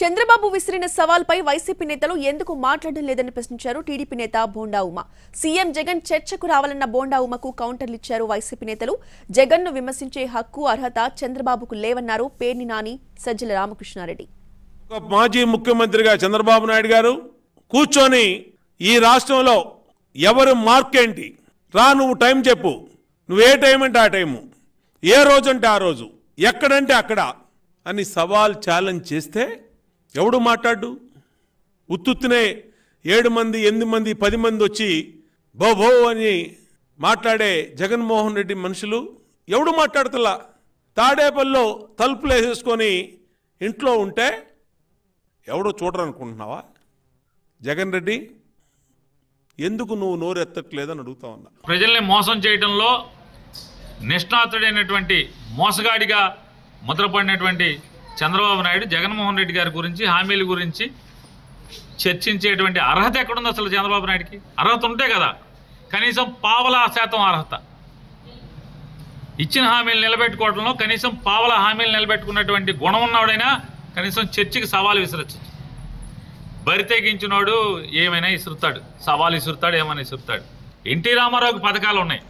చంద్రబాబు విసిరిన సవాల్పై వైసీపీ నేతలు ఎందుకు మాట్లాడడం లేదని ప్రశ్నించారు టీడీపీ నేత బోండా ఉమ. సీఎం జగన్ చర్చకు రావాలన్న బోండా ఉమకు కౌంటర్లు ఇచ్చారు వైసీపీ నేతలు. జగన్ను విమర్శించే హక్కు అర్హత చంద్రబాబుకు లేవన్నారు పేర్ని నాని, సజ్జల రామకృష్ణారెడ్డి. మాజీ ముఖ్యమంత్రిగా చంద్రబాబు నాయుడు గారు కూర్చొని ఈ రాష్ట్రంలో ఎవరు మార్కేంటి, రా నువ్వు టైం చెప్పు, నువ్వు ఏ టైం అంటే ఆ టైము, ఏ రోజు అంటే ఆ రోజు, ఎక్కడంటే అక్కడ అని సవాల్ ఛాలెంజ్ చేస్తే ఎవడు మాట్లాడు? ఉత్తునే 7 మంది 8 మంది 10 మంది వచ్చి బో అని మాట్లాడే జగన్మోహన్ రెడ్డి మనుషులు ఎవడు మాట్లాడుతులా? తాడేపల్లిలో తలుపులు వేసేసుకొని ఇంట్లో ఉంటే ఎవడో చూడరనుకుంటున్నావా? జగన్ రెడ్డి ఎందుకు నువ్వు నోరెత్తట్లేదని అడుగుతా ఉన్నా. ప్రజల్ని మోసం చేయడంలో నిష్ణాతుడైనటువంటి మోసగాడిగా ముద్రపడినటువంటి చంద్రబాబు నాయుడు జగన్మోహన్ రెడ్డి గారి గురించి, హామీల గురించి చర్చించేటువంటి అర్హత ఎక్కడుంది అసలు? చంద్రబాబు నాయుడికి అర్హత ఉంటే కదా, కనీసం 0.5% అర్హత. ఇచ్చిన హామీలు నిలబెట్టుకోవడంలో కనీసం 0.5 హామీలు నిలబెట్టుకున్నటువంటి గుణం ఉన్నవాడైనా కనీసం చర్చకి సవాలు విసరచ్చు. బరితెగించినోడు ఏమైనా ఇసురుతాడు, సవాలు ఇసురుతాడు, ఏమైనా ఇసురుతాడు. ఎన్టీ రామారావుకి పథకాలు ఉన్నాయి,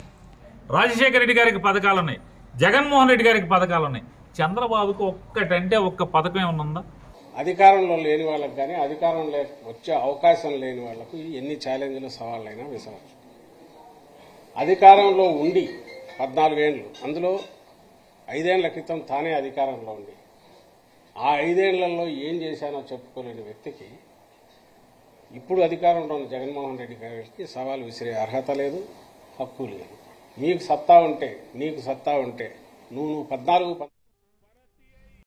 రాజశేఖర రెడ్డి గారికి పథకాలు ఉన్నాయి, జగన్మోహన్ రెడ్డి గారికి పథకాలు ఉన్నాయి. చంద్రబాబుకి ఒక్కటంటే ఒక్క పథకం ఏమన్నా ఉందా? అధికారంలో లేని వాళ్ళకి కానీ అధికారంలో వచ్చే అవకాశం లేని వాళ్లకు ఎన్ని ఛాలెంజ్లు సవాళ్ళైనా విసరచ్చు. అధికారంలో ఉండి 14 ఏళ్ళు, అందులో 5 ఏళ్ల క్రితం తానే అధికారంలో ఉండి ఆ 5 ఏళ్లలో ఏం చేశానో చెప్పుకోలేని వ్యక్తికి ఇప్పుడు అధికారంలో ఉన్న జగన్మోహన్ రెడ్డి గారికి సవాల్ విసిరే అర్హత లేదు, హక్కు లేదు. నీకు సత్తా ఉంటే నువ్వు 14